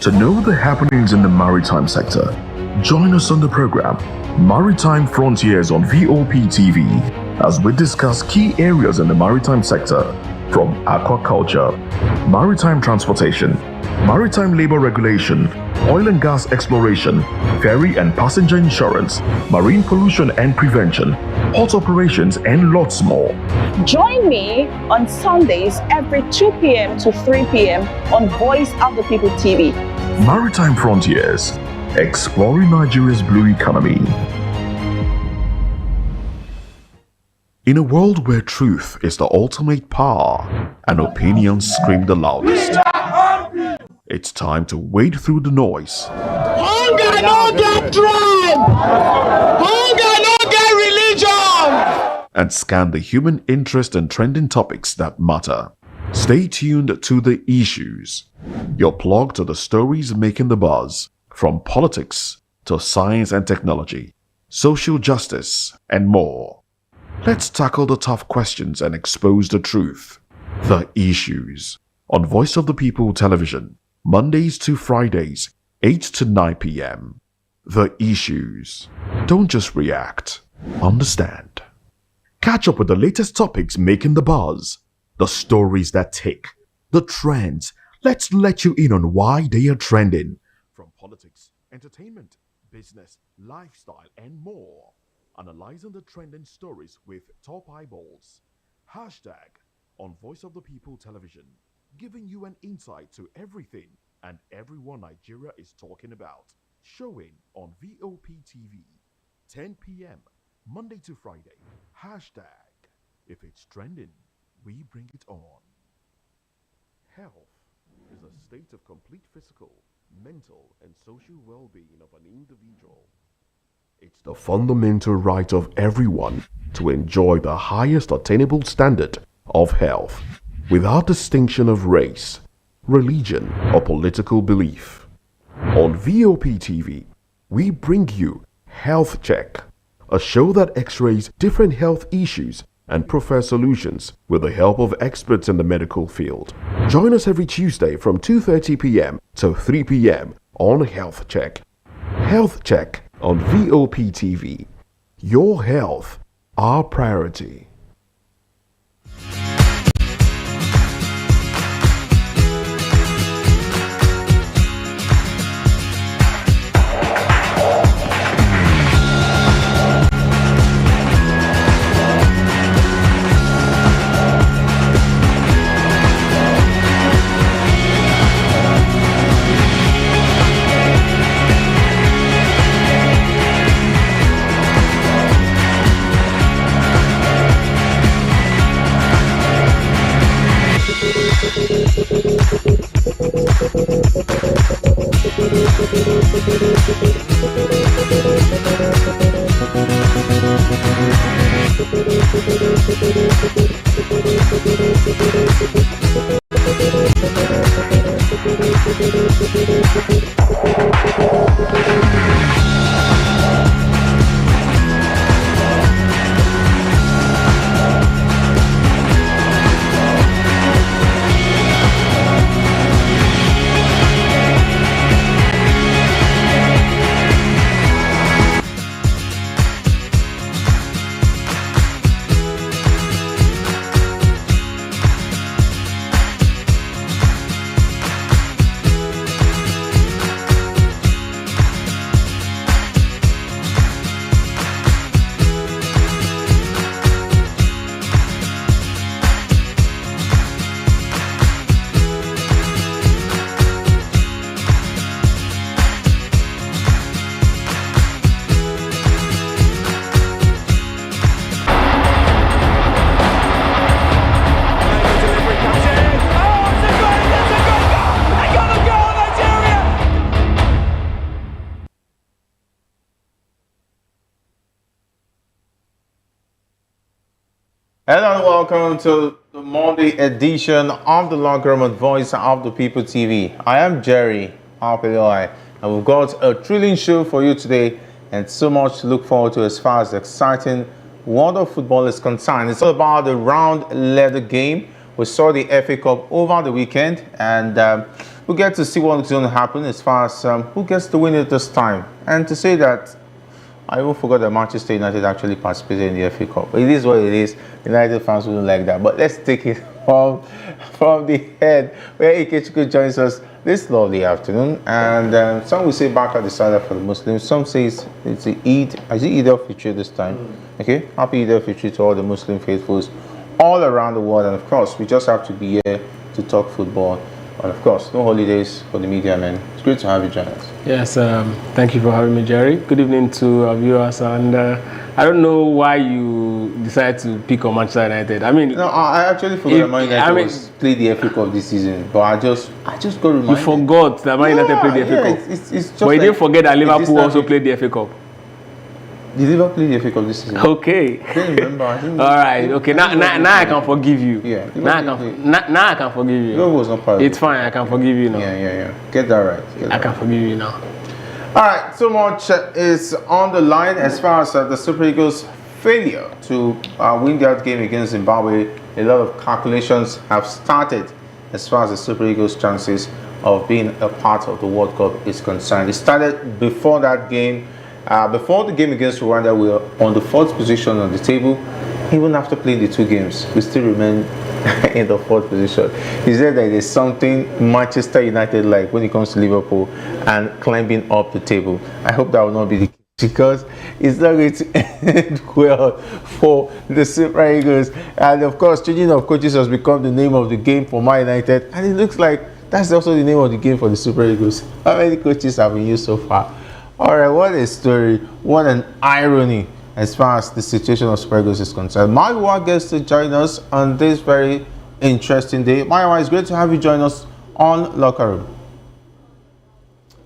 To know the happenings in the maritime sector, join us on the program Maritime Frontiers on VOP TV as we discuss key areas in the maritime sector from aquaculture, maritime transportation, maritime labor regulation, oil and gas exploration, ferry and passenger insurance, marine pollution and prevention, port operations, and lots more. Join me on Sundays every 2 p.m. to 3 p.m. on Voice of the People TV. Maritime Frontiers, exploring Nigeria's blue economy. In a world where truth is the ultimate power and opinions scream the loudest, it's time to wade through the noise. Hunger no get tribe! Hunger no get religion! And scan the human interest and trending topics that matter. Stay tuned to The Issues, your plug to the stories making the buzz, from politics to science and technology, social justice, and more. Let's tackle the tough questions and expose the truth. The Issues on Voice of the People Television, Mondays to Fridays, 8 to 9 p.m. The Issues. Don't just react, understand. Catch up with the latest topics making the buzz, the stories that tick, the trends. Let's let you in on why they are trending. From politics, entertainment, business, lifestyle, and more. Analyzing the trending stories with top eyeballs. Hashtag on Voice of the People Television, giving you an insight to everything and everyone Nigeria is talking about. Showing on VOP TV, 10 p.m. Monday to Friday. Hashtag if it's trending, we bring it on. Health is a state of complete physical, mental, and social well-being of an individual. It's the fundamental right of everyone to enjoy the highest attainable standard of health, without distinction of race, religion, or political belief. On VOP TV, we bring you Health Check, a show that x-rays different health issues and provides solutions with the help of experts in the medical field. Join us every Tuesday from 2:30 p.m. to 3 p.m. on Health Check. Health Check on VOP TV. Your health, our priority. Hello and welcome to the Monday edition of the Locker Room at Voice of the People TV. I am Jerry Alpeloi, and we've got a thrilling show for you today and so much to look forward to as far as the exciting world of football is concerned. It's all about the round leather game. We saw the FA Cup over the weekend, and we get to see what's going to happen as far as who gets to win it this time. And to say that, I even forgot that Manchester United actually participated in the FA Cup. It is what it is. United fans wouldn't like that. But let's take it from the head, where Ikechukwu joins us this lovely afternoon. And some will say Baka decided for the Muslims. Some say it's the Eid. Is it Eid al-Fitr this time? Okay, happy Eid al-Fitr to all the Muslim faithfuls all around the world. And of course, we just have to be here to talk football. And of course, no holidays for the media, man. It's great to have you join us. Yes, thank you for having me, Jerry. Good evening to our viewers. And I don't know why you decided to pick on Manchester United. I mean, no, I actually forgot that Man United played the FA Cup this season, but I just got reminded. You forgot that Man United played the FA Cup. It's just but you didn't forget that Liverpool also played the FA Cup. Did Liverpool play the FA Cup this season? Okay. I didn't remember. All right. Okay. Now I can forgive you. Yeah. Now I can forgive you. Liverpool was not part of it. It's fine. I can forgive you now. Yeah. Get that right. I can forgive you now. All right. So much is on the line as far as the Super Eagles' failure to win that game against Zimbabwe. A lot of calculations have started as far as the Super Eagles' chances of being a part of the World Cup is concerned. It started before that game. Before the game against Rwanda, we were on the 4th position on the table. Even after playing the 2 games, we still remain in the 4th position. He said that there's something Manchester United like when it comes to Liverpool and climbing up the table. I hope that will not be the case, because it's not going to end well for the Super Eagles. And of course, changing of coaches has become the name of the game for Man United, and it looks like that's also the name of the game for the Super Eagles. How many coaches have been used so far? All right, what a story, what an irony as far as the situation of Super Eagles is concerned. Maiwa gets to join us on this very interesting day. Maiwa, it's great to have you join us on Locker Room.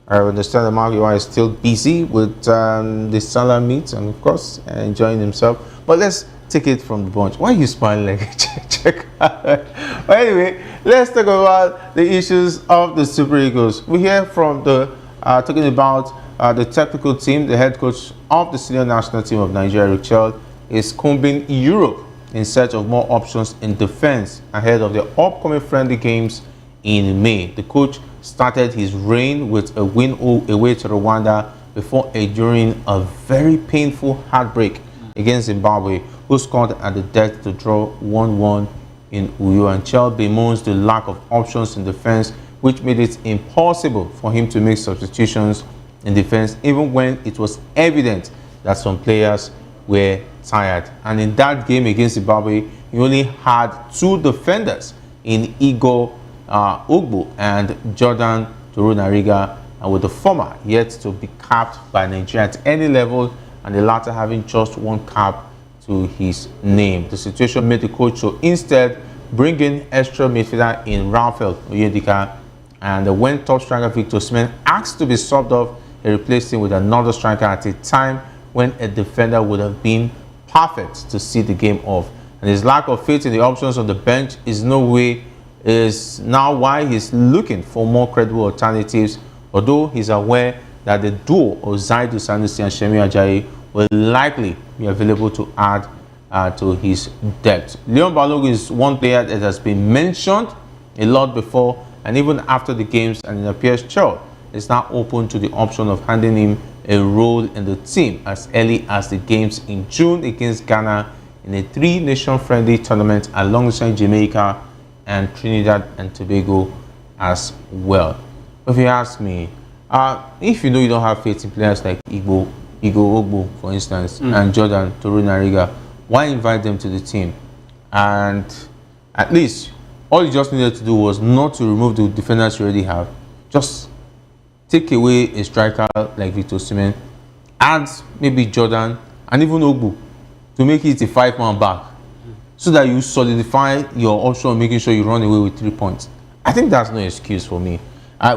I understand that Maiwa is still busy with the Salah meet and of course enjoying himself. But let's take it from the bunch. Why are you smiling like check out? But anyway, let's talk about the issues of the Super Eagles. We hear from the talking about the technical team. The head coach of the senior national team of Nigeria, Richard, is combing Europe in search of more options in defense ahead of the upcoming friendly games in May. The coach started his reign with a win away to Rwanda before enduring a very painful heartbreak against Zimbabwe, who scored at the death to draw 1-1 in Uyo. And Chel bemoans the lack of options in defense, which made it impossible for him to make substitutions in defense, even when it was evident that some players were tired. And in that game against Zimbabwe, he only had 2 defenders in Ijeoma Egwuatu and Jordan Torunariga, and with the former yet to be capped by Nigeria at any level, and the latter having just 1 cap to his name. The situation made the coach to instead bring in extra midfielder in Raphael Oyedika, and when top striker Victor Osimhen asked to be subbed off, he replaced him with another striker at a time when a defender would have been perfect to see the game off. And his lack of faith in the options on the bench is now why he's looking for more credible alternatives, although he's aware that the duo of Zaidu Sanusi and Shemi Ajayi will likely be available to add to his depth. Leon Balogun is one player that has been mentioned a lot before and even after the games, and it appears Chel is now open to the option of handing him a role in the team as early as the games in June against Ghana in a 3-nation friendly tournament alongside Jamaica and Trinidad and Tobago as well. If you ask me, if you know you don't have faith in players like Ijeoma Egwuatu, for instance, and Jordan Torunariga, why invite them to the team? And at least all you just needed to do was not to remove the defenders you already have. Just take away a striker like Victor Osimhen, add maybe Jordan and even Ogbu to make it a 5-man back, so that you solidify your option, making sure you run away with 3 points. I think that's no excuse for me,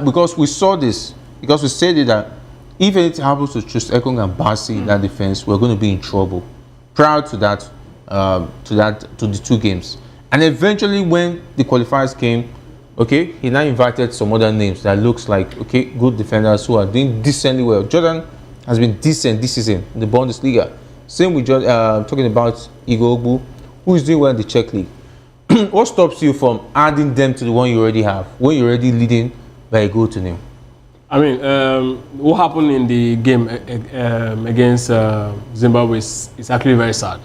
because we saw this, because we said that if anything happens to Trust-Ekong and Basi in that defense, we're going to be in trouble. Prior to that, to the 2 games, and eventually when the qualifiers came, okay, he now invited some other names that looks like, okay, good defenders who are doing decently well. Jordan has been decent this season in the Bundesliga. Same with talking about Ijeoma Egwuatu, who is doing well in the Czech League. What stops you from adding them to the one you already have when you're already leading by a goal to nil. I mean, what happened in the game against Zimbabwe is actually very sad.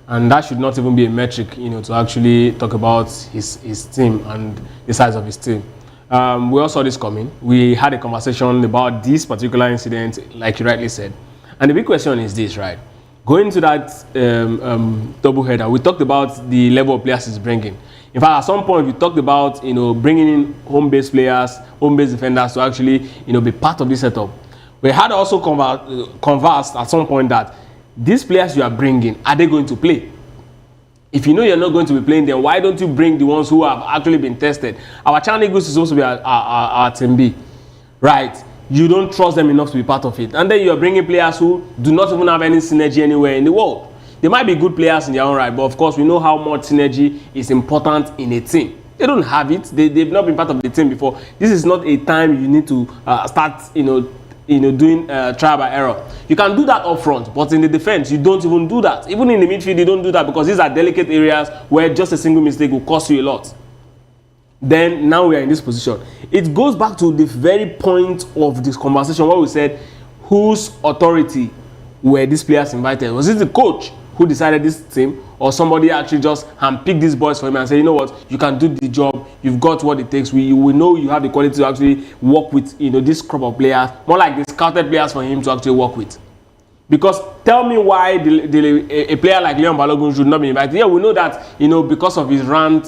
And that should not even be a metric, to actually talk about his team and the size of his team. We all saw this coming. We had a conversation about this particular incident, like you rightly said. And the big question is this, right? Going to that doubleheader, we talked about the level of players he's bringing. In fact, at some point, we talked about, bringing in home-based players, home-based defenders to actually, be part of this setup. We had also conversed at some point that these players you are bringing, are they going to play? If you know you're not going to be playing them, why don't you bring the ones who have actually been tested? Our Chan Eagles is supposed to be our team B, right? You don't trust them enough to be part of it. And then you're bringing players who do not even have any synergy anywhere in the world. They might be good players in their own right, but of course we know how much synergy is important in a team. They don't have it. They've not been part of the team before. This is not a time you need to start, doing trial by error. You can do that up front, but in the defense, you don't even do that. Even in the midfield, you don't do that because these are delicate areas where just a single mistake will cost you a lot. Then now we are in this position. It goes back to the very point of this conversation where we said, whose authority were these players invited? Was it the coach who decided this team, or somebody actually just handpicked these boys for him and say, you know what, you can do the job, you've got what it takes, we know you have the quality to actually work with this crop of players, more like the scouted players for him to actually work with. Because tell me why a player like Leon Balogun should not be invited. Yeah, we know that, because of his rant,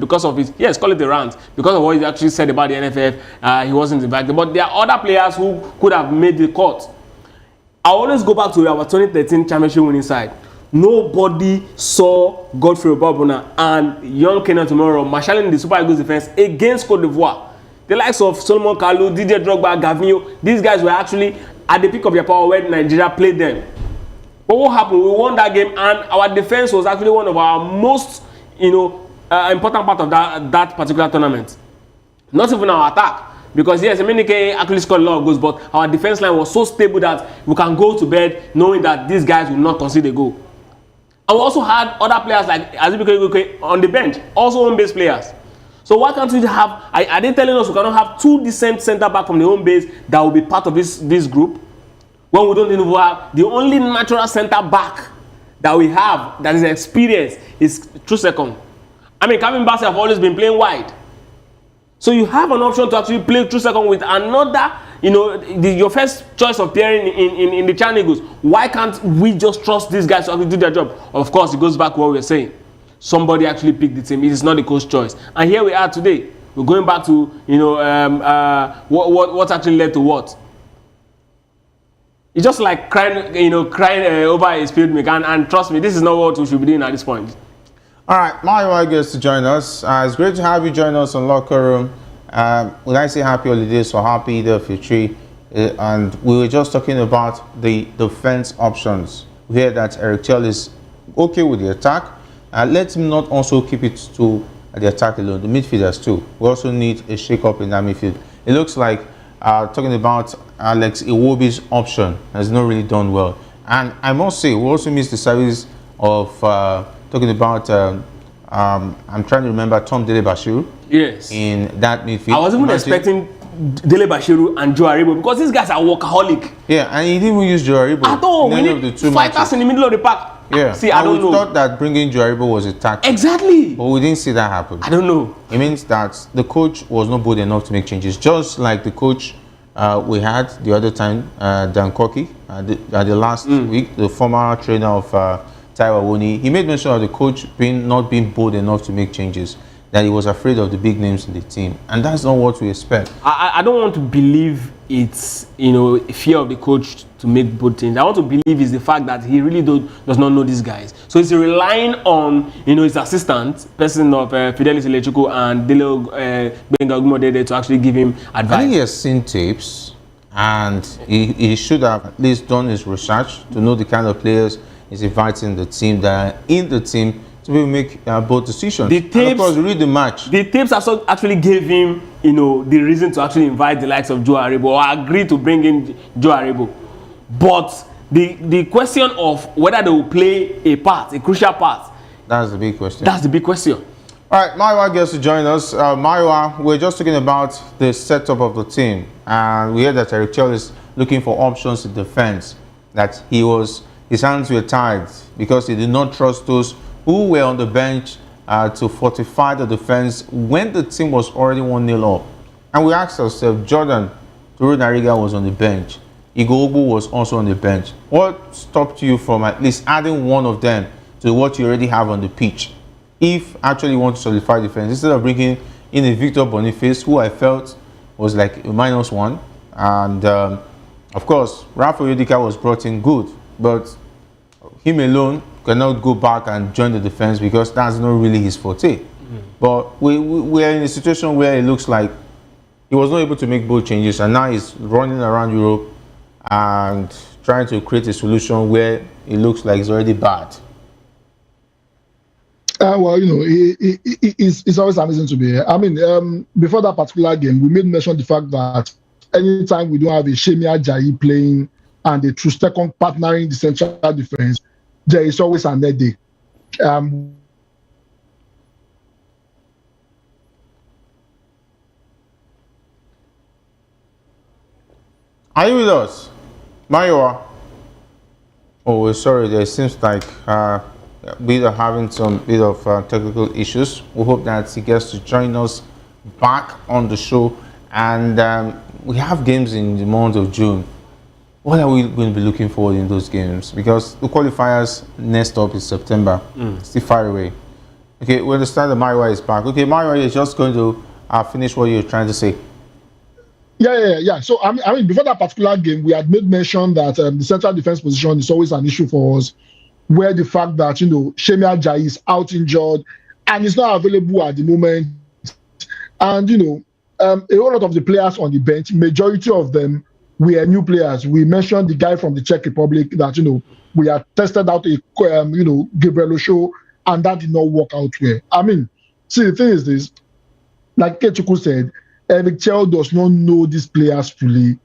because of his, yes, call it a rant, because of what he actually said about the NFF, he wasn't invited. But there are other players who could have made the cut. I always go back to our 2013 championship winning side. Nobody saw Godfrey Obabona and young Kenya Tomorrow marshalling the Super Eagles defense against Cote d'Ivoire. The likes of Solomon Kalou, Didier Drogba, Gavinho, these guys were actually at the peak of their power when Nigeria played them. But what happened? We won that game, and our defense was actually one of our most, important part of that particular tournament. Not even our attack. Because yes, Emenike actually scored a lot of goals, but our defense line was so stable that we can go to bed knowing that these guys will not concede a goal. And we also had other players like Azubike on the bench, also home-based players. So why can't we have, are they telling us we cannot have two decent centre-back from the home base that will be part of this group? When we don't even have, the only natural centre-back that we have that is experienced is true second. I mean, Kevin Bassey have always been playing wide. So you have an option to actually play true second with another, your first choice of pairing in the Chan Eagles. Why can't we just trust these guys to actually do their job? Of course, it goes back to what we were saying. Somebody actually picked the team. It is not the coach's choice. And here we are today. We're going back to, what actually led to what. It's just like crying over a spilled milk. And trust me, this is not what we should be doing at this point. All right, Mario gets to join us. It's great to have you join us on Locker Room. When I say happy holidays or happy Eid al-Fitr, and we were just talking about the defense options. We hear that Eric Chell is okay with the attack. Let him not also keep it to the attack alone, the midfielders too. We also need a shake-up in that midfield. It looks like talking about Alex Iwobi's option has not really done well. And I must say, we also missed the service of talking about, I'm trying to remember Tom Dele Bashiru. Yes. In that midfield. I was even expecting Dele Bashiru and Joe Aribo because these guys are workaholic. Yeah, and he didn't even use Joe Aribo. At all. We need fighters in the middle of the park. Yeah. See, I don't know. We thought that bringing Joe Aribo was a tactic. Exactly. But we didn't see that happen. I don't know. It means that the coach was not bold enough to make changes. Just like the coach we had the other time, Dan Koki, the last week, the former trainer of Taiwo Awoni, he made mention of the coach not being bold enough to make changes, that he was afraid of the big names in the team, and that's not what we expect. I don't want to believe it's fear of the coach to make bold changes. I want to believe is the fact that he really does not know these guys, so he's relying on his assistant, person of Fidelis Electrical and Dele Benga to actually give him advice. I think he has seen tapes, and he should have at least done his research to know the kind of players is inviting the team that are in the team to be able to make both decisions. The tapes, and of course, read the match. The tapes actually gave him, the reason to actually invite the likes of Joe Aribo or agree to bring in Joe Aribo. But the question of whether they will play a part, a crucial part, that's the big question. That's the big question. All right, Maiwa gets to join us. Maiwa, we're just talking about the setup of the team, and we heard that Eric Chell is looking for options in defense. That his hands were tied because he did not trust those who were on the bench to fortify the defense when the team was already 1-0 up. And we asked ourselves, Jordan Turu Nariga was on the bench. Igbo was also on the bench. What stopped you from at least adding one of them to what you already have on the pitch? If actually you want to solidify defense, instead of bringing in a Victor Boniface, who I felt was like a -1, and of course Rafa Yodika was brought in good, but him alone cannot go back and join the defense because that's not really his forte. But we are in a situation where it looks like he was not able to make both changes, and now he's running around Europe and trying to create a solution where it looks like it's already bad. Well, you know, it's always amazing to be here. I mean, before that particular game, we made mention of the fact that anytime we don't have a Shemia Ajayi playing and a true second partnering the central defense, there is always an headache. Are you with us? Maiwa? Oh, we're sorry, there seems like we are having some bit of technical issues. We hope that he gets to join us back on the show. And we have games in the month of June. What are we going to be looking forward in those games? Because the qualifiers next up is September. Still far away. Okay, we understand that Maiwa is back. Okay, Maiwa, you're just going to finish what you're trying to say. Yeah. So, I mean, before that particular game, we had made mention that the central defense position is always an issue for us, where the fact that, you know, Shemia Ajayi is out injured and is not available at the moment. And, you know, a whole lot of the players on the bench, majority of them were new players. We mentioned the guy from the Czech Republic that, you know, we had tested out Gabriel Osho, and that did not work out well. I mean, see, the thing is this, like Kechuku said, Eric Chell does not know these players fully.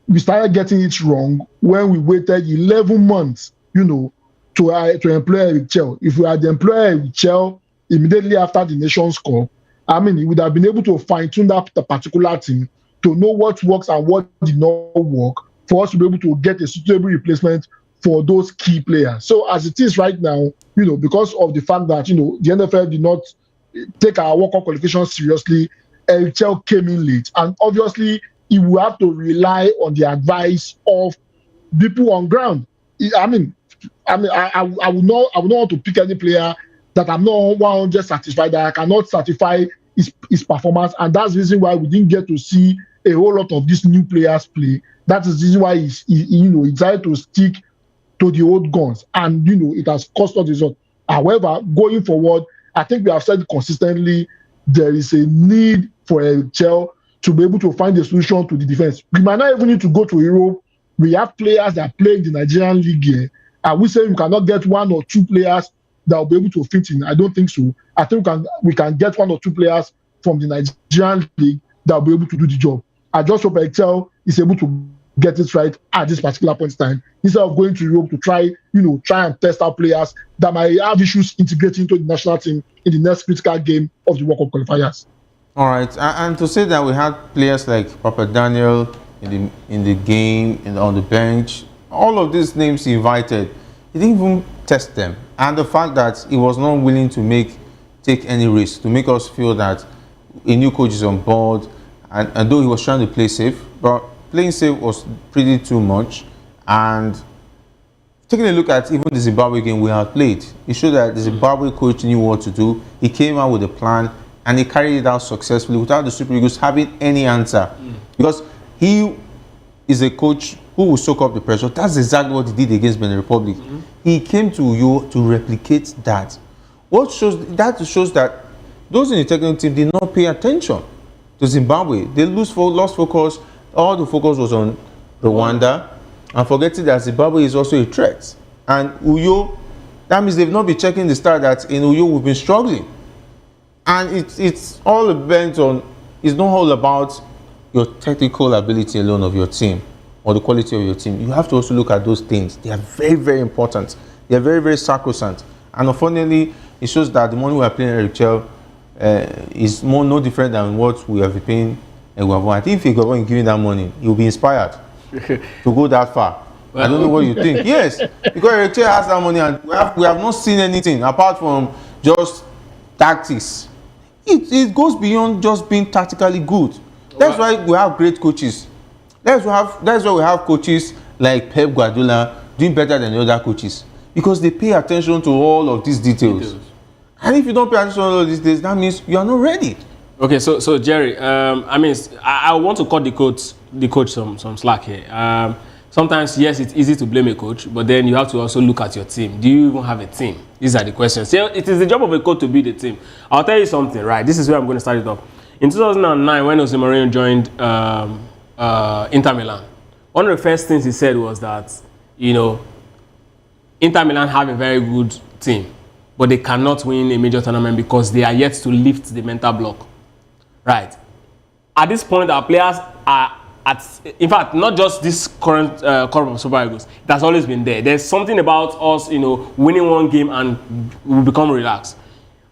We started getting it wrong when we waited 11 months, you know, to employ Eric Chell. If we had employed Eric Chell immediately after the Nations Cup, I mean, he would have been able to fine-tune that particular team to know what works and what did not work for us to be able to get a suitable replacement for those key players. So as it is right now, you know, because of the fact that, you know, the NFL did not take our World Cup qualifications seriously, Eric Chell came in late, and obviously he will have to rely on the advice of people on ground. I would not want to pick any player that I'm not 100 satisfied, that I cannot certify his performance, and that's the reason why we didn't get to see a whole lot of these new players play. That is the reason why he decided to stick to the old guns, and you know, it has cost us result. However, going forward, I think we have said consistently there is a need for Eric Chell to be able to find a solution to the defense. We might not even need to go to Europe. We have players that play in the Nigerian league here, and we say we cannot get 1 or 2 players that will be able to fit in. I don't think so. I think we can get 1 or 2 players from the Nigerian league that will be able to do the job. I just hope Eric Chell is able to get it right at this particular point in time, instead of going to Europe to try and test out players that might have issues integrating into the national team in the next critical game of the World Cup qualifiers. All right, and to say that we had players like Papa Daniel in the game and on the bench, all of these names he invited, he didn't even test them, and the fact that he was not willing to take any risk to make us feel that a new coach is on board, and though he was trying to play safe, but playing safe was pretty too much. And taking a look at even the Zimbabwe game we had played, it showed that the Zimbabwe coach knew what to do. He came out with a plan and he carried it out successfully without the Super Eagles having any answer. Because he is a coach who will soak up the pressure. That's exactly what he did against Benin Republic. He came to Uyo to replicate that. What shows that those in the technical team did not pay attention to Zimbabwe. They lost focus. All the focus was on Rwanda, and forgetting that Zimbabwe is also a threat. And Uyo, that means they've not been checking the start that in Uyo we've been struggling. And it's all bent on, it's not all about your technical ability alone of your team or the quality of your team. You have to also look at those things. They are very, very important. They are very, very sacrosanct. And unfortunately, it shows that the money we are paying Eritrea is no different than what we have been paying Egwuatu. I think if Egwuatu is giving that money, he will be inspired to go that far. I don't know what you think. Yes, because Eritrea has that money, and we have not seen anything apart from just tactics. It goes beyond just being tactically good. That's why we have great coaches. That's why we have coaches like Pep Guardiola doing better than the other coaches, because they pay attention to all of these details. And if you don't pay attention to all of these details, that means you are not ready. Okay, so Jerry, I want to cut the coach some slack here. Sometimes, yes, it's easy to blame a coach, but then you have to also look at your team. Do you even have a team? These are the questions. So it is the job of a coach to build a team. I'll tell you something, right? This is where I'm going to start it off. In 2009, when Jose Mourinho joined Inter Milan, one of the first things he said was that, Inter Milan have a very good team, but they cannot win a major tournament because they are yet to lift the mental block. Right. At this point, our players are in fact, not just this current crop of Super Eagles. It has always been there. There's something about us, winning one game and we become relaxed.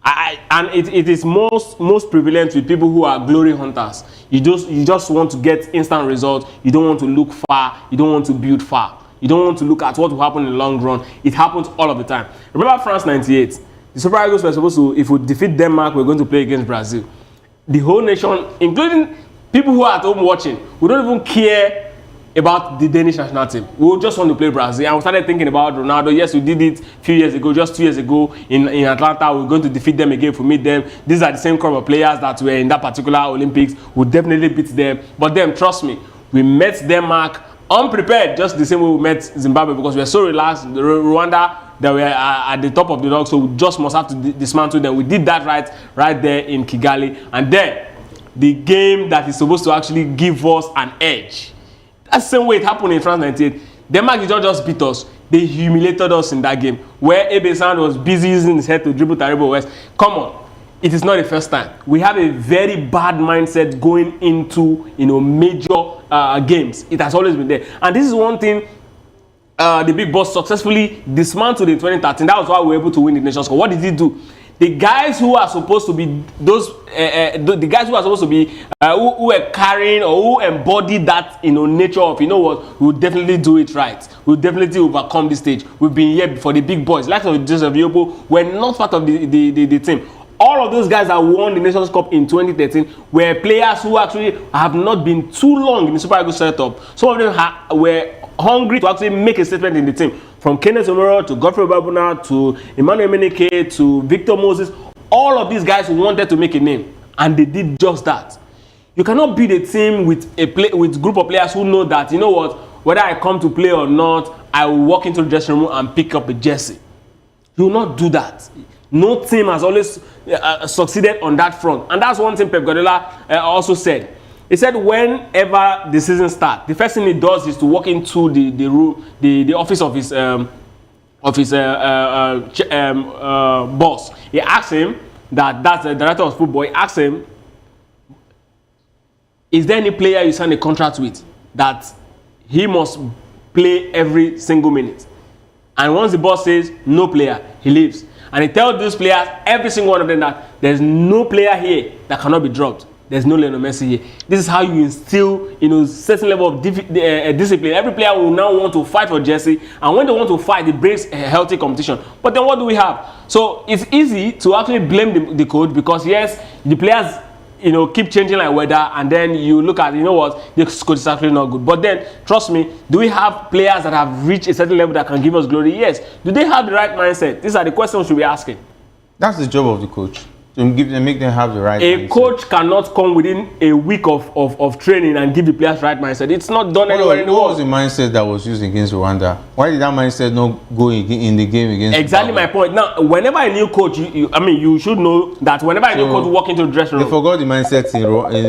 And it is most prevalent with people who are glory hunters. You just want to get instant results. You don't want to look far. You don't want to build far. You don't want to look at what will happen in the long run. It happens all of the time. Remember France 98? The Super Eagles were supposed to, if we defeat Denmark, we're going to play against Brazil. The whole nation, including people who are at home watching, we don't even care about the Danish national team. We just want to play Brazil. And we started thinking about Ronaldo. Yes, we did it a few years ago, just 2 years ago in Atlanta. We're going to defeat them again if we meet them. These are the same crop of players that were in that particular Olympics. We'll definitely beat them. But then, trust me, we met Denmark unprepared, just the same way we met Zimbabwe, because we were so relaxed. Rwanda, that we are at the top of the dog, so we just must have to dismantle them. We did that right there in Kigali. And then, the game that is supposed to actually give us an edge. That's the same way it happened in France 98. Denmark did not just beat us, they humiliated us in that game, where Ebesand was busy using his head to dribble Taribo West. Come on, it is not the first time. We have a very bad mindset going into major games. It has always been there. And this is one thing the big boss successfully dismantled in 2013. That was why we were able to win the Nations Cup. What did he do? The guys who are supposed to be the guys who are supposed to be who were carrying or who embody that nature of we'll definitely do it right. We'll definitely overcome this stage. We've been here before. The big boys like Joseph Yobo were not part of the team. All of those guys that won the Nations Cup in 2013 were players who actually have not been too long in the Super Eagles setup. Some of them were hungry to actually make a statement in the team. From Kenneth Omero to Godfrey Babuna to Emmanuel Menike to Victor Moses, all of these guys wanted to make a name, and they did just that. You cannot build a team with a group of players who know that, whether I come to play or not, I will walk into the dressing room and pick up a jersey. You will not do that. No team has always succeeded on that front, and that's one thing Pep Guardiola also said. He said whenever the season starts, the first thing he does is to walk into the office of his boss. He asks him, that's the director of football, he asks him, is there any player you sign a contract with that he must play every single minute? And once the boss says no player, he leaves. And he tells those players, every single one of them, that there's no player here that cannot be dropped. There's no Lionel Messi here. This is how you instill, certain level of discipline. Every player will now want to fight for jersey, and when they want to fight, it brings a healthy competition. But then what do we have? So it's easy to actually blame the coach, because yes, the players, keep changing like weather, and then you look at, this coach is actually not good. But then, trust me, do we have players that have reached a certain level that can give us glory? Yes. Do they have the right mindset? These are the questions we should be asking. That's the job of the coach. To make them have the right mindset. A coach cannot come within a week of training and give the players right mindset. It's not done anywhere in the world. What was the mindset that was used against Rwanda? Why did that mindset not go in the game against Exactly my point. Now, whenever a new coach, you should know that whenever a new coach walk into the dressing room. They forgot the mindset in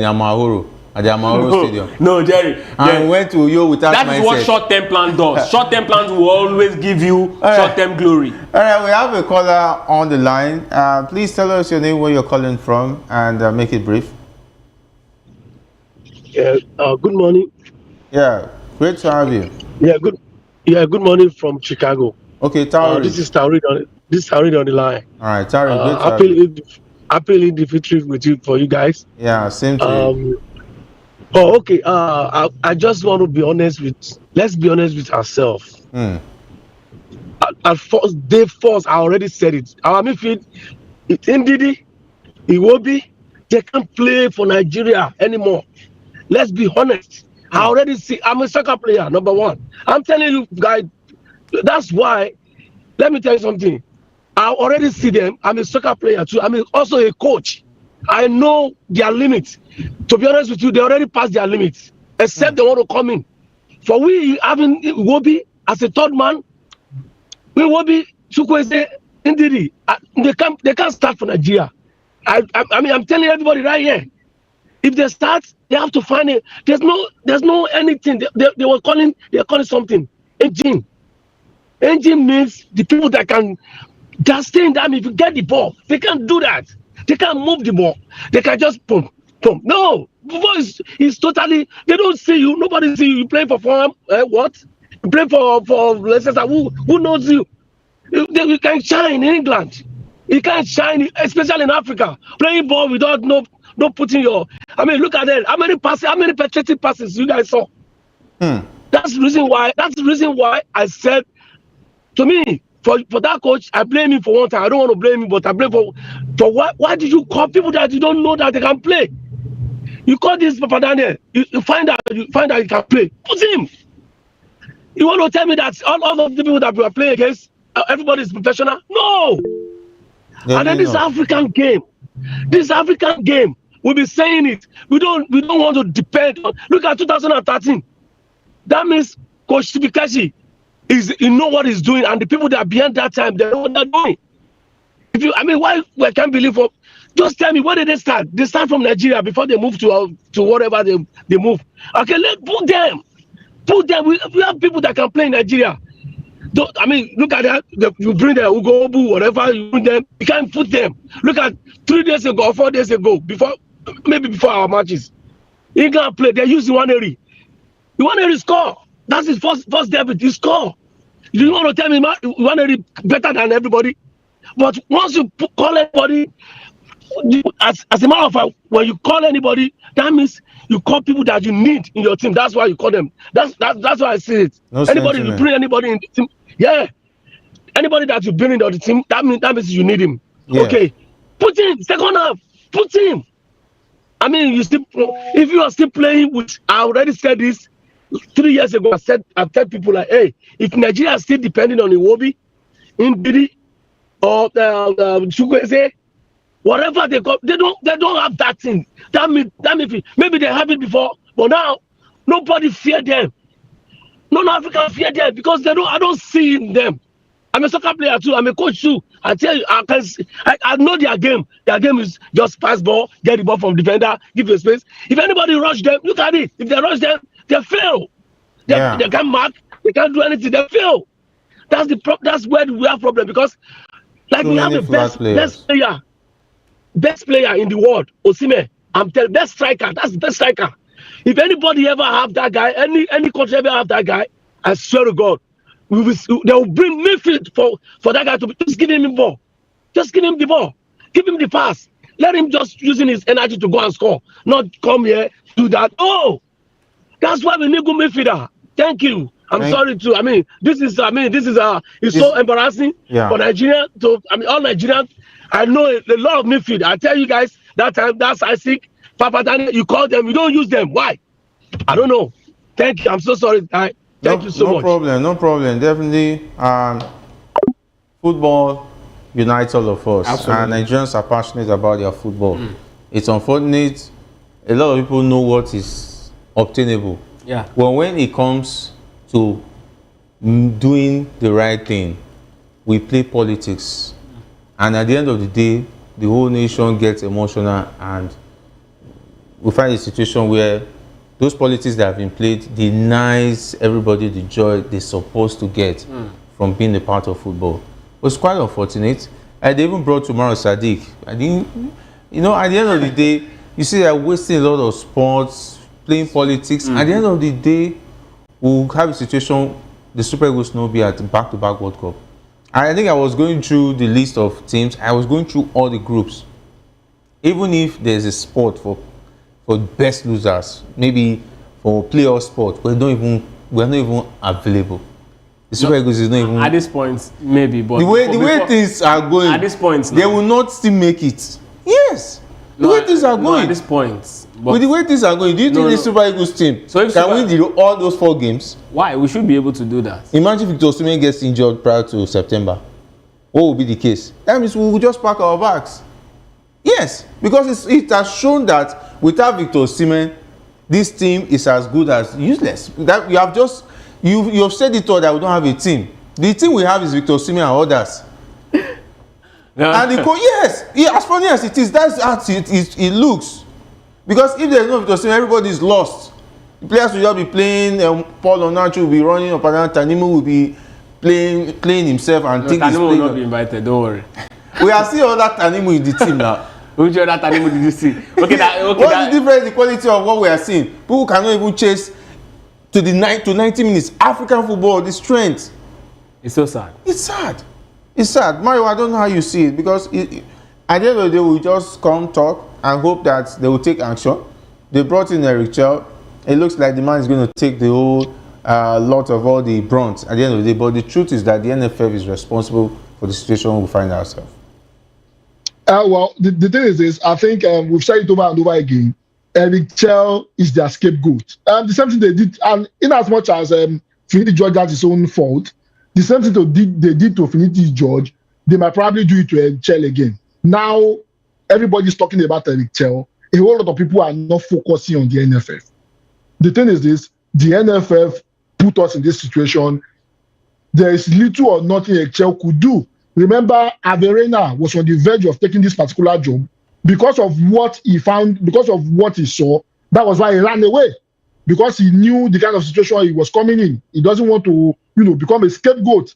Amahoro. At the Amahoro Stadium. No, Jerry. And went to Uyo without mindset. That is what short-term plan does. Short-term plans will always give you short-term glory. All right, we have a caller on the line. Please tell us your name, where you're calling from, and make it brief. Good morning. Yeah, great to have you. Good morning from Chicago. Okay, Tauri. This is Tauri. This is already on the line. All right, Terry, good to have you. Happy Eid Fitr with you for you guys. Yeah, same to you. Oh, okay. I just want to be honest with. Let's be honest with ourselves. At first, day first, I already said it. Our midfield, Ndidi, Iwobi, they can't play for Nigeria anymore. Let's be honest. I already see. I'm a soccer player, number one. I'm telling you, guys. That's why. Let me tell you something. I already see them. I'm a soccer player too. I'm also a coach. I know their limits. To be honest with you, they already passed their limits. Except they want to come in. For we having Iwobi as a third man, we Iwobi, Chukwueze, Ndidi, they can't start for Nigeria. I mean, I'm telling everybody right here. If they start, they have to find it. There's no anything. They're calling something engine. Engine means the people that stay in that. If you get the ball, they can't do that. They can't move the ball. They can just pump. No, the ball is totally. They don't see you. Nobody see you. You play for Fulham. What? You play for Leicester. Who knows you? You can shine in England. You can't shine, especially in Africa. Playing ball without no putting your. I mean, look at that. How many penetrating passes you guys saw? That's the reason why. That's the reason why I said. To me, for that coach, I blame him for one time. I don't want to blame him, but I blame for what? Why did you call people that you don't know that they can play? You call this Papa Daniel. You find out he can play. Put him. You want to tell me that all of the people that we are playing against, everybody is professional? No. And then this African game, we'll be saying it. We don't want to depend on. Look at 2013. That means Coach Sibikashi. You know what he's doing, and the people that are behind that time, they know what they're doing. Why I can't believe? Just tell me, where did they start? They start from Nigeria before they move to whatever they move. Okay, let's put them. We have people that can play in Nigeria. Look at that. You bring them, Ugo, whatever you bring them. You can't put them. Look at 3 days ago or 4 days ago, before our matches. England play. They use Iwaneri. Iwaneri score. That's his first debut. He score. You want to tell me Iwaneri better than everybody? But once you call anybody, as a matter of fact, when you call anybody, that means you call people that you need in your team. That's why you call them. That's why I see it. Anybody you bring anybody in the team, yeah. Anybody that you bring in the team, that means you need him. Yeah. Okay, put him second half. Put him. If you are still playing, which I already said this 3 years ago, I've told people like, hey, if Nigeria is still depending on Iwobi, Ndidi, or Chukwueze, whatever they got, they don't have that thing. That means maybe they have it before, but now nobody fear them. Non-African fear them because I don't see in them. I'm a soccer player too. I'm a coach too. I tell you, I know their game. Their game is just pass ball, get the ball from defender, give you space. If anybody rush them, look at it. If they rush them, they fail. They can't mark. They can't do anything. They fail. That's where we have problem because, like, we have the best player in the world, Osimhen. I'm telling best striker. That's the best striker. If anybody ever have that guy, any country ever have that guy, I swear to God, they will bring midfield for that guy to just give him the ball. Just give him the ball. Give him the pass. Let him just using his energy to go and score. Not come here, do that. Oh, that's why we need good midfielder. Thank you. This is so embarrassing for Nigeria. All Nigerians. I know a lot of midfield. I tell you guys, that time, that's Isaac, Papa Daniel, you call them, you don't use them. Why? I don't know. Thank you. I'm so sorry. Thank you so much. No problem. Definitely, football unites all of us. Absolutely. And Nigerians are passionate about their football. It's unfortunate. A lot of people know what is obtainable. Yeah. Well, when it comes to doing the right thing, we play politics. And at the end of the day, the whole nation gets emotional, and we find a situation where those politics that have been played denies everybody the joy they're supposed to get from being a part of football. It was quite unfortunate. And they even brought tomorrow Sadiq. At the end of the day, you see they're wasting a lot of sports, playing politics. At the end of the day, we'll have a situation, the Super Eagles will be at back-to-back World Cup. I think I was going through the list of teams. I was going through all the groups. Even if there's a sport for best losers, maybe for playoff sport, we're not even available. The Super Eagles is not even at this point, maybe, but the way things are going. At this point, they will not still make it. Yes, the way things are going. At this point, but with the way things are going, do you think the Super Eagles team can win all those 4 games? Why? We should be able to do that. Imagine Victor Osimhen gets injured prior to September. What will be the case? That means we will just pack our bags. Yes, because it has shown that without Victor Osimhen, this team is as good as useless. That you have just you have said it all that we don't have a team. The team we have is Victor Osimhen and others. And the yes, as funny as it is, that's how it looks. Because if there's no Victor Osimhen, everybody is lost. The players will just be playing. Paul Onachu will be running up and down. Tanimu will be playing himself and think he's playing. Tanimu will not be invited. Don't worry. We are seeing other Tanimu in the team now. Which other Tanimu did you see? What's the difference? The quality of what we are seeing. People cannot even chase to 90 minutes. African football, the strength. It's so sad. It's sad. It's sad. Mario, I don't know how you see it, because at the end of the day, we just come talk and hope that they will take action. They brought in Eric Chell. It looks like the man is going to take the whole lot of all the brunt at the end of the day. But the truth is that the NFF is responsible for the situation we find ourselves. Well, the thing is this. I think we've said it over and over again. Eric Chell is their scapegoat. The same thing they did, and in as much as Finidi George has his own fault, the same thing they did to Finidi George, they might probably do it to Eric Chell again. Now, everybody's talking about Eric Chell. A whole lot of people are not focusing on the NFF. The thing is this, the NFF put us in this situation. There is little or nothing Eric Chell could do. Remember, Averena was on the verge of taking this particular job because of what he found, because of what he saw. That was why he ran away, because he knew the kind of situation he was coming in. He doesn't want to, become a scapegoat.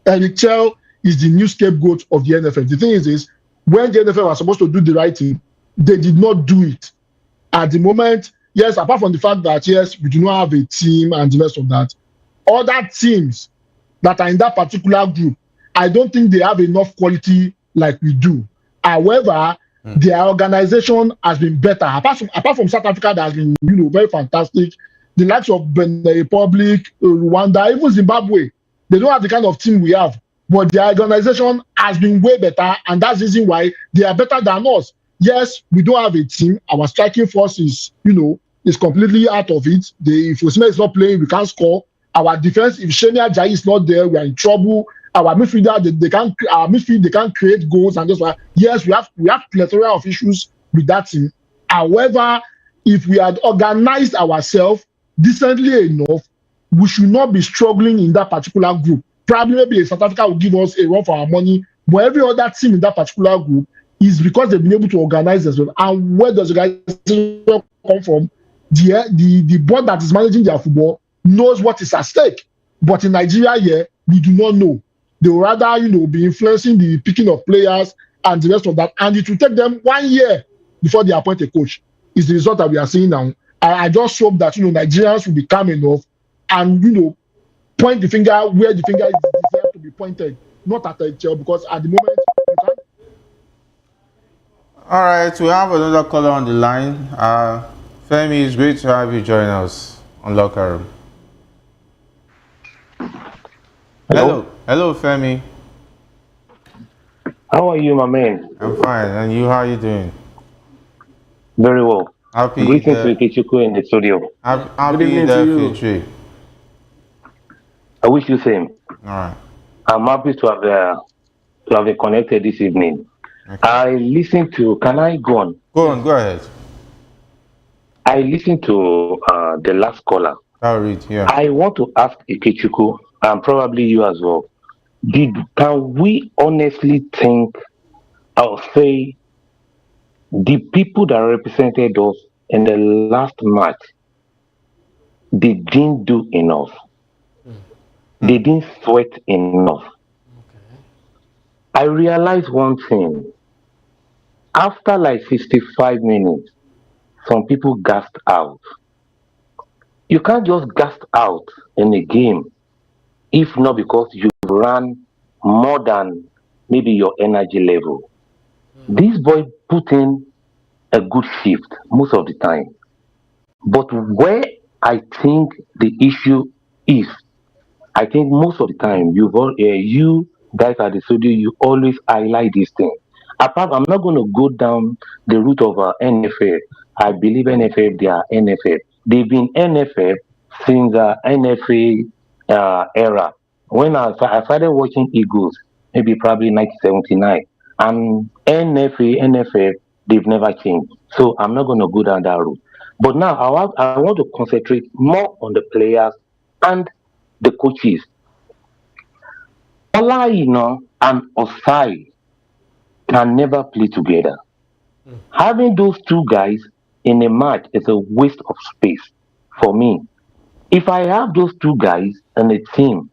Eric Chell is the new scapegoat of the NFF. The thing is when the NFF was supposed to do the right thing, they did not do it. At the moment, yes, apart from the fact that, yes, we do not have a team and the rest of that, other teams that are in that particular group, I don't think they have enough quality like we do. However, their organization has been better. Apart from South Africa, that has been very fantastic. The likes of Benin Republic, Rwanda, even Zimbabwe, they don't have the kind of team we have. But their organization has been way better, and that's the reason why they are better than us. Yes, we don't have a team. Our striking force is completely out of it. If Osimhen is not playing, we can't score. Our defense, if Shemia Ajayi is not there, we are in trouble. Our midfielder, they can't create goals, and that's why. Yes, we have plethora of issues with that team. However, if we had organized ourselves decently enough, we should not be struggling in that particular group. Probably maybe South Africa will give us a run for our money, but every other team in that particular group is because they've been able to organize themselves. And where does the organization come from? The board that is managing their football knows what is at stake. But in Nigeria, we do not know. They will rather, be influencing the picking of players and the rest of that. And it will take them 1 year before they appoint a coach. It's the result that we are seeing now. I just hope that, Nigerians will be calm enough and, point the finger where the finger is desired to be pointed, not at a chair, because at the moment, you can't. All right, we have another caller on the line. Femi, it's great to have you join us on Locker Room. Hello, Femi. How are you, my man? I'm fine. And you, how are you doing? Very well. Happy. Greetings to Ikechuku in the studio. Happy Fitri. I wish you the same. All right. I'm happy to have been connected this evening. Okay. I listened to. Can I go on? Go ahead. I listened to the last caller. I'll read. Yeah. I want to ask Ikechuku, and probably you as well. Can we honestly think, I'll say, the people that represented us in the last match, they didn't do enough. They didn't sweat enough. Okay. I realized one thing. After like 65 minutes, some people gassed out. You can't just gas out in a game if not because you ran more than maybe your energy level. This boy put in a good shift most of the time. But where I think the issue is, I think most of the time you guys at the studio, you always highlight this thing. Apart, I'm not going to go down the route of NFF. I believe NFF, they are NFF. They've been NFF since NFA era. When I started watching Eagles, maybe probably 1979, and NFF, they've never changed. So I'm not going to go down that route. But now I want to concentrate more on the players and the coaches. Olaino and Osai can never play together. Having those two guys in a match is a waste of space for me. If I have those two guys in a team,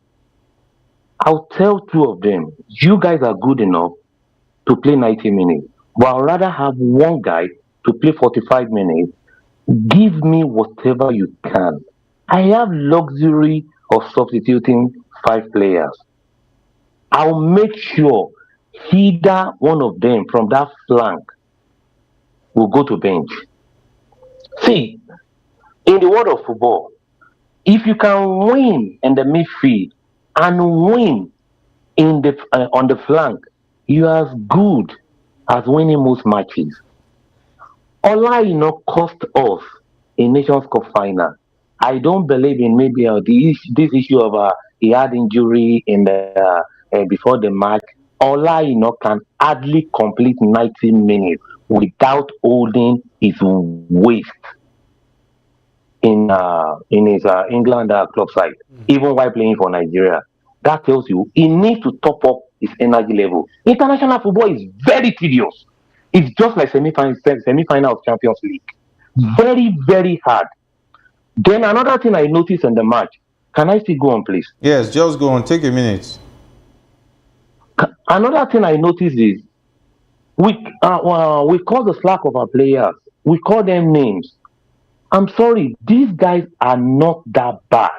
I'll tell two of them, you guys are good enough to play 90 minutes. But I'd rather have one guy to play 45 minutes. Give me whatever you can. I have luxury of substituting 5 players. I'll make sure either one of them from that flank will go to bench. See, in the world of football, if you can win in the midfield and win in the on the flank, you are as good as winning most matches. Ola cost us a Nations Cup final. I don't believe in maybe this issue of he had injury in the before the match. Ola can hardly complete 90 minutes without holding his waist in his England club side, even while playing for Nigeria. That tells you he needs to top up his energy level. International football is very tedious. It's just like semi-final of Champions League. Very, very hard. Then another thing I noticed in the match. Can I still go on, please? Yes, just go on. Take a minute. Another thing I noticed is we call the slack of our players. We call them names. I'm sorry, these guys are not that bad.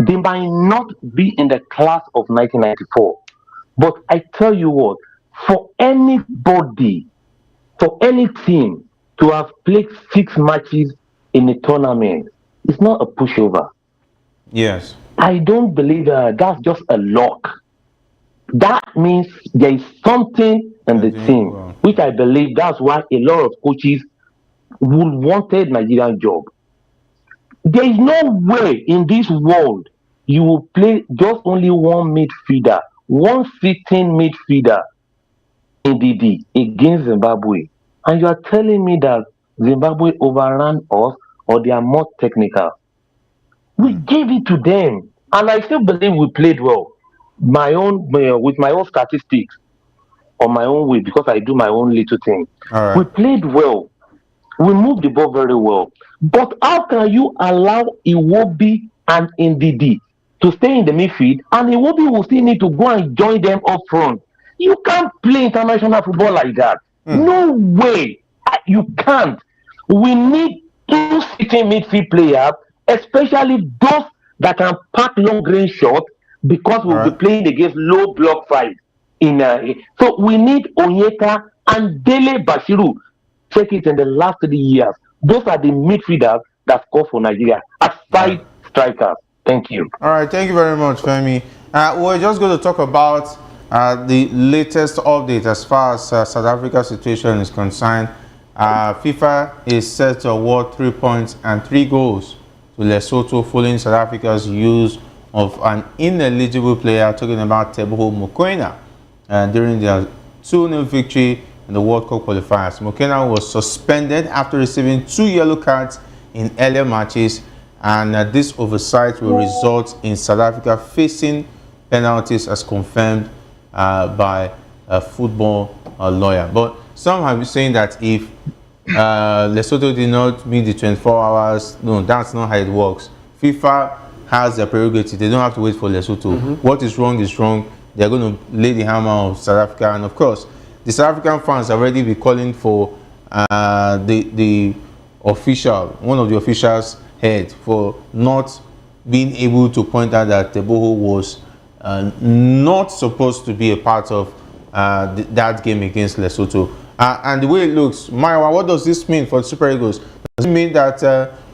They might not be in the class of 1994, but I tell you what, for anybody, for any team to have played 6 matches in a tournament, it's not a pushover. Yes. I don't believe that's just a luck. That means there is something in the team, which I believe that's why a lot of coaches would wanted Nigerian job. There is no way in this world you will play just only one midfielder, one sitting midfielder in DD against Zimbabwe. And you are telling me that Zimbabwe overran us or they are more technical. We gave it to them. And I still believe we played well. With my own statistics on my own way, because I do my own little thing. Right. We played well. We moved the ball very well. But how can you allow Iwobi and Ndidi to stay in the midfield and Iwobi will still need to go and join them up front? You can't play international football like that. No way. You can't. We need 2 sitting midfield players, especially those that can pack long range shots, because we'll be playing against low block fight. So we need Onyeka and Dele Bashiru. Check it in the last 3 years. Those are the midfielders that score for Nigeria, aside strikers. Thank you. All right, thank you very much, Femi. We're just going to talk about the latest update as far as South Africa's situation is concerned. FIFA is set to award 3 points and 3 goals to Lesotho following South Africa's use of an ineligible player, talking about Teboho Mokoena, during their 2-0 victory in the World Cup qualifiers. Mokoena was suspended after receiving 2 yellow cards in earlier matches, and this oversight will result in South Africa facing penalties as confirmed by a football lawyer. But some have been saying that if Lesotho did not meet the 24 hours, no, that's not how it works. FIFA has the prerogative. They don't have to wait for Lesotho. What is wrong is wrong. They're going to lay the hammer on South Africa. And of course, the South African fans already be calling for the official, one of the officials' head, for not being able to point out that Teboho was not supposed to be a part of that game against Lesotho. And the way it looks, Maiwa, what does this mean for the Super Eagles? Does it mean that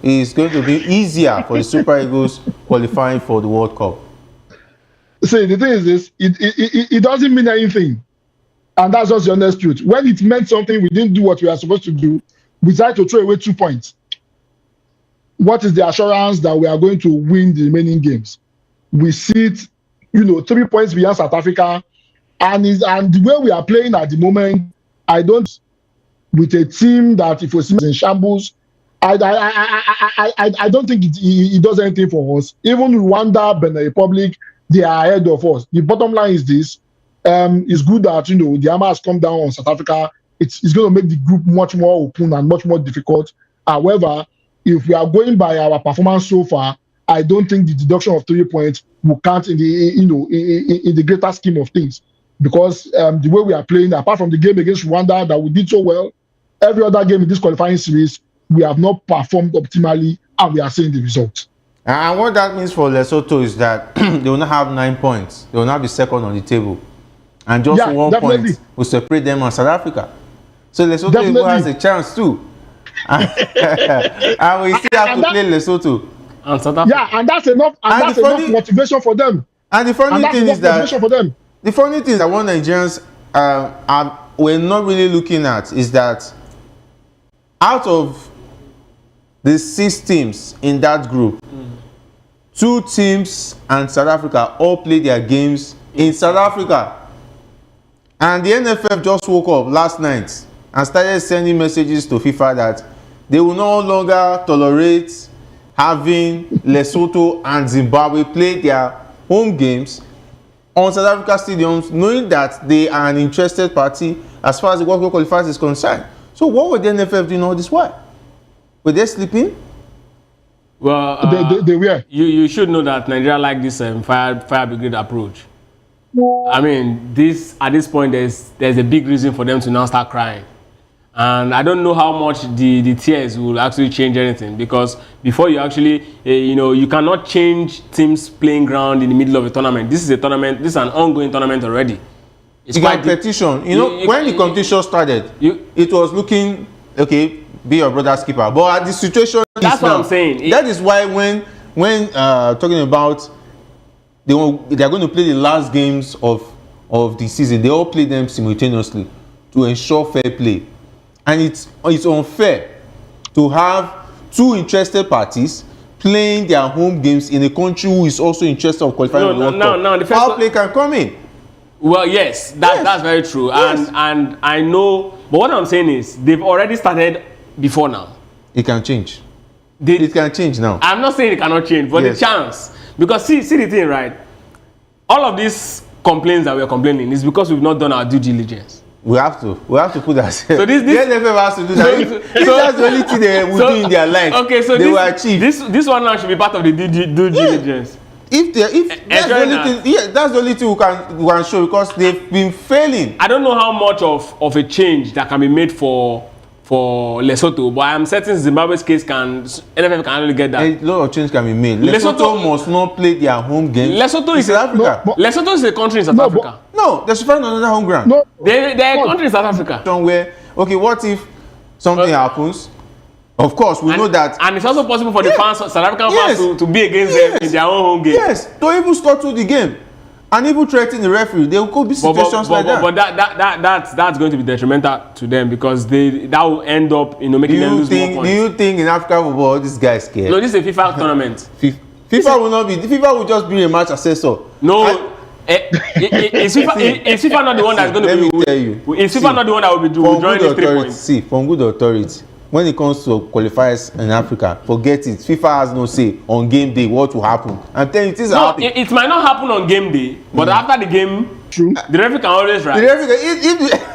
it's going to be easier for the Super Eagles qualifying for the World Cup? See, the thing is this, it doesn't mean anything. And that's just the honest truth. When it meant something, we didn't do what we are supposed to do. We tried to throw away 2 points. What is the assurance that we are going to win the remaining games? We sit, 3 points behind South Africa. And the way we are playing at the moment, I don't, with a team that if we see in shambles, I don't think it does anything for us. Even Rwanda, Benin Republic, they are ahead of us. The bottom line is this. It's good that the hammer has come down on South Africa. It's going to make the group much more open and much more difficult. However, if we are going by our performance so far, I don't think the deduction of 3 points will count in the in the greater scheme of things, because the way we are playing, apart from the game against Rwanda that we did so well, every other game in this qualifying series we have not performed optimally, and we are seeing the results. And what that means for Lesotho is that they will not have 9 points. They will not be second on the table. And just 1 point will separate them and South Africa. So Lesotho has a chance too. And we still have to play Lesotho. And South Africa. Yeah, and that's enough. And that's enough motivation for them. And the funny thing is that the funny thing that one Nigerians we're not really looking at is that out of the 6 teams in that group, 2 teams and South Africa all played their games in South Africa. And the NFF just woke up last night and started sending messages to FIFA that they will no longer tolerate having Lesotho and Zimbabwe play their home games on South Africa stadiums, knowing that they are an interested party as far as the World Cup qualifiers is concerned. So what were the NFF doing all this while? Were they sleeping? Well, they were. You should know that Nigeria like this fire brigade approach. I mean, at this point, there's a big reason for them to now start crying. And I don't know how much the tears will actually change anything, because before you actually, you cannot change teams playing ground in the middle of a tournament. This is a tournament. This is an ongoing tournament already. It's competition. When the competition started, it was looking, okay, be your brother's keeper. But at the situation that's what I'm saying. That is why when talking about they are going to play the last games of the season, they all play them simultaneously to ensure fair play. And it's unfair to have 2 interested parties playing their home games in a country who is also interested in qualifying the World Cup. Foul play can come in. Well, yes, that's very true. Yes. And I know, but what I'm saying is they've already started before now. It can change. It can change now. I'm not saying it cannot change, but the chance. Because see the thing, right? All of these complaints that we're complaining is because we've not done our due diligence. We have to put that. So this the NFF has to do that. If that's the only thing they will do in their life, okay, so they will achieve. This one now should be part of the due diligence. If that's the only thing, that's the only thing we can show, because they've been failing. I don't know how much of a change that can be made for Lesotho, but I am certain Zimbabwe's case NFF can only get that. A lot of change can be made. Lesotho must not play their home games. Lesotho is South Africa. Lesotho is a country in South Africa. No, they should find another home ground. No, they're a country in South Africa. Somewhere. Okay, what if something happens? Of course, we know that. And it's also possible for the fans, South African fans, to be against them in their own home game. Yes, to even scuttle the game. And even threaten the referee. There could be situations like that. But that's going to be detrimental to them, because that will end up making them lose more points. Do you think in African football this guy is scared? No, this is a FIFA tournament. FIFA will not be. FIFA will just be a match assessor. No. Is FIFA not the one that's going to be? Let me tell you. Is FIFA not the one that will be drawing these 3 points? See, from good authority, when it comes to qualifiers in Africa, forget it. FIFA has no say on game day what will happen. I'm telling you, it might not happen on game day, but after the game, the referee can always write. The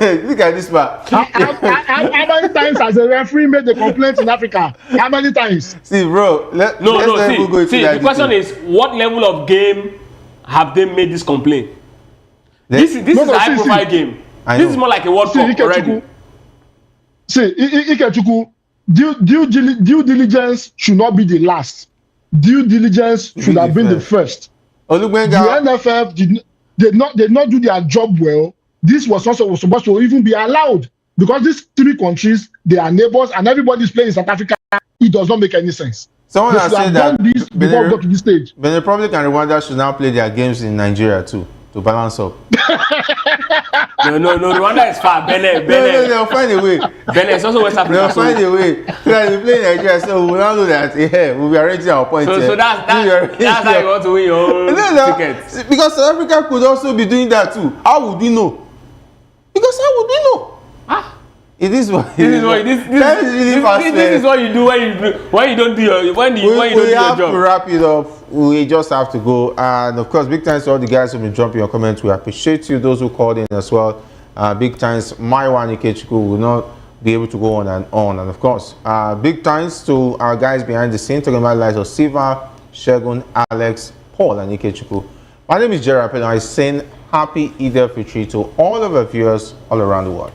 referee, look at this part. How many times has a referee made the complaint in Africa? How many times? See, bro. The question is, what level of game have they made this complaint? This is a high-profile game. This is more like a World Cup already. See, Ikechukwu, due diligence should not be the last. Due diligence should have been the first. Olugbenga. The NFF did not do their job well. This was also supposed to even be allowed because these 3 countries, they are neighbors, and everybody's playing in South Africa. It does not make any sense. Someone has said that this before we got to this stage. Benin Republic and Rwanda should now play their games in Nigeria too to balance up. No, Rwanda is far. Benin. They'll find a way. Benin is also West Africa. They'll find a way. So that they play in Nigeria, so we will now know that we'll be arranging our points. So that's how you want to win your own ticket. Because South Africa could also be doing that too. How would we know? Because how would we know? This is what you do when you don't do your We have to wrap it up. We just have to go. And of course, big thanks to all the guys who've been dropping your comments. We appreciate you, those who called in as well. Big thanks. Maiwa Ikechukwu will not be able to go on and on. And of course, big thanks to our guys behind the scene, talking about the likes of Siva, Shegun, Alex, Paul, and Ikechukwu. My name is Jerry Apel, and I send happy Eid al-Fitr to all of our viewers all around the world.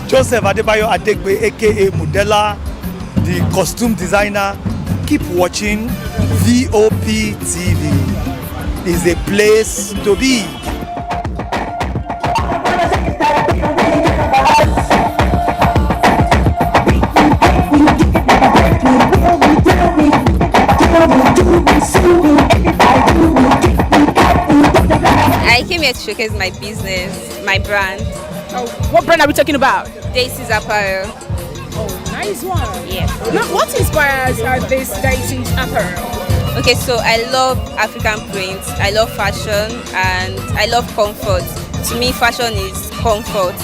Joseph Adebayo Adegbe, aka Mudela, the costume designer. Keep watching VOP TV. Is a place to be. I came here to showcase my business, my brand. Oh, what brand are we talking about? Daisy's Apparel. Oh, nice one. Yeah. Now, what inspires this Daisy's Apparel? Okay, so I love African prints, I love fashion, and I love comfort. To me, fashion is comfort.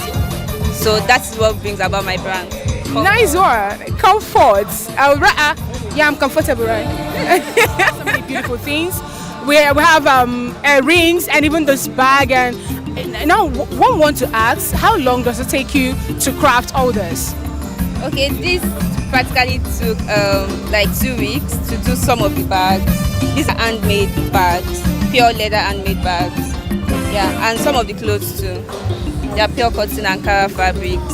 So that's what brings about my brand. Comfort. Nice one. Comfort. Yeah, I'm comfortable, right? So many beautiful things. We have rings and even this bag. And now, one want to ask, how long does it take you to craft all this? Okay, this practically took like 2 weeks to do some of the bags. These are handmade bags, pure leather handmade bags. Yeah, and some of the clothes too. They are pure cotton and Ankara fabrics.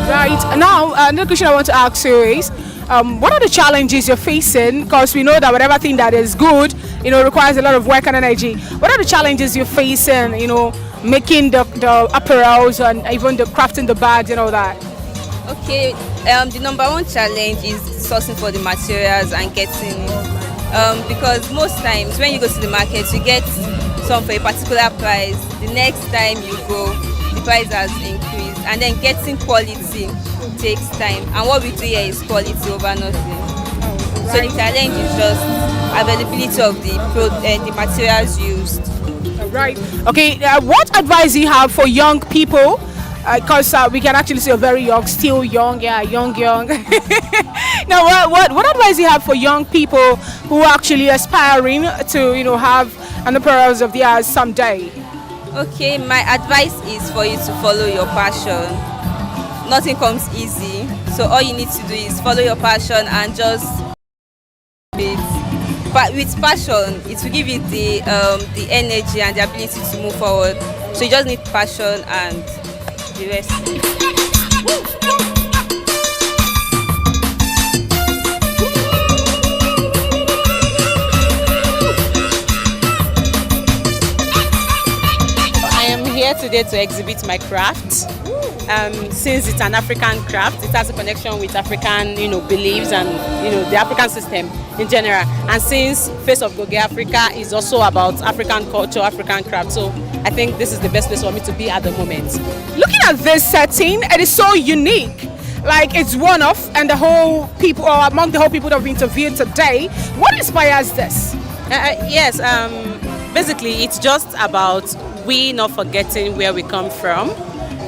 Right. Now, another question I want to ask you is, what are the challenges you're facing? Because we know that whatever thing that is good, requires a lot of work and energy. What are the challenges you're facing, making the apparels and even the crafting the bags and all that? Okay, the number one challenge is sourcing for the materials and getting it. Because most times when you go to the market, you get some for a particular price. The next time you go, the price has increased. and then getting quality takes time. And what we do here is quality over nothing. So the challenge is just availability of the materials used. Right. Okay. What advice do you have for young people? Because we can actually say very young, still young, young. Now, what advice do you have for young people who are actually aspiring to, have entrepreneurs of theirs someday? Okay, my advice is for you to follow your passion. Nothing comes easy, so all you need to do is follow your passion and just it. But with passion, it will give you the energy and the ability to move forward. So you just need passion and the rest. I am here today to exhibit my craft. Since it's an African craft, it has a connection with African, beliefs and, the African system in general. And since Face of Goge Africa is also about African culture, African craft, so I think this is the best place for me to be at the moment. Looking at this setting, it is so unique. Like it's one-off, and the whole people, or among the whole people that have interviewed today, what inspires this? Yes, basically it's just about we not forgetting where we come from.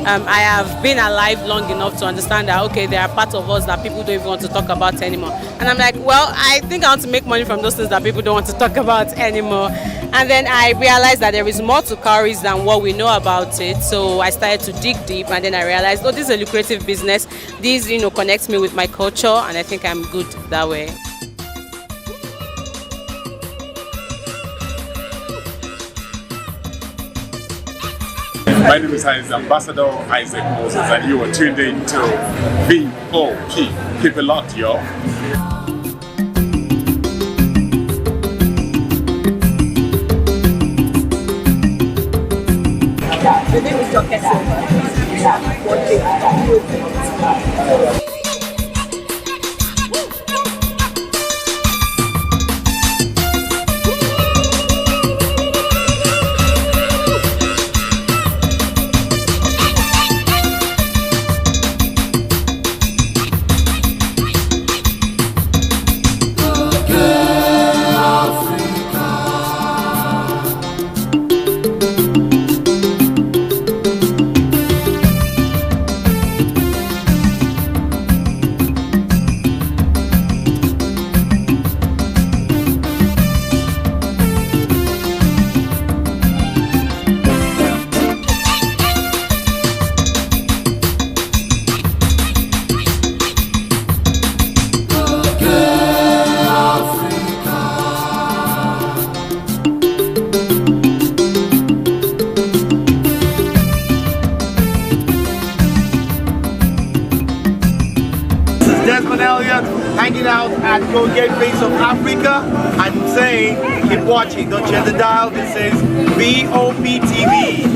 I have been alive long enough to understand that, okay, there are parts of us that people don't even want to talk about anymore. And I'm like, well, I think I want to make money from those things that people don't want to talk about anymore. And then I realized that there is more to cowries than what we know about it. So I started to dig deep, and then I realized, oh, this is a lucrative business. This, connects me with my culture, and I think I'm good that way. My name is Ambassador Isaac Moses, and you are tuned in to VOP. Keep it locked, yo. The name is Goge. Hanging out at Goge Face of Africa. I'm saying keep watching. Don't change the dial. This is VOP TV.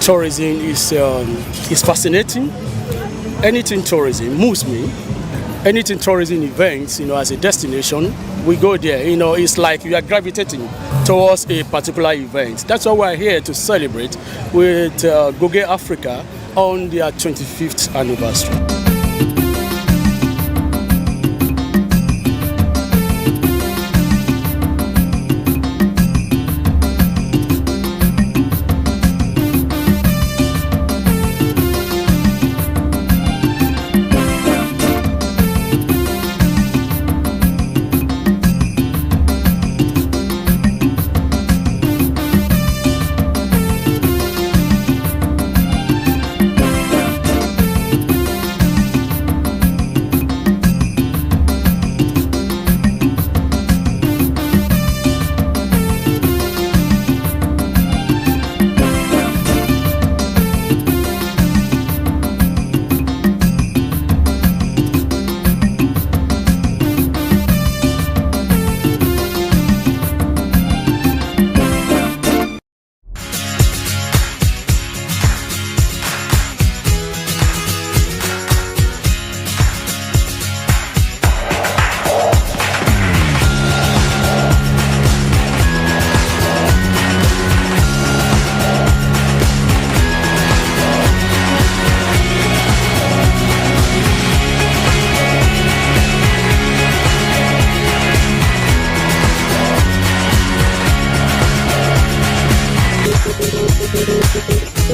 Tourism is fascinating. Anything tourism moves me. Anything tourism events, as a destination, we go there. It's like you are gravitating towards a particular event. That's why we're here to celebrate with Goge Africa on their 25th anniversary.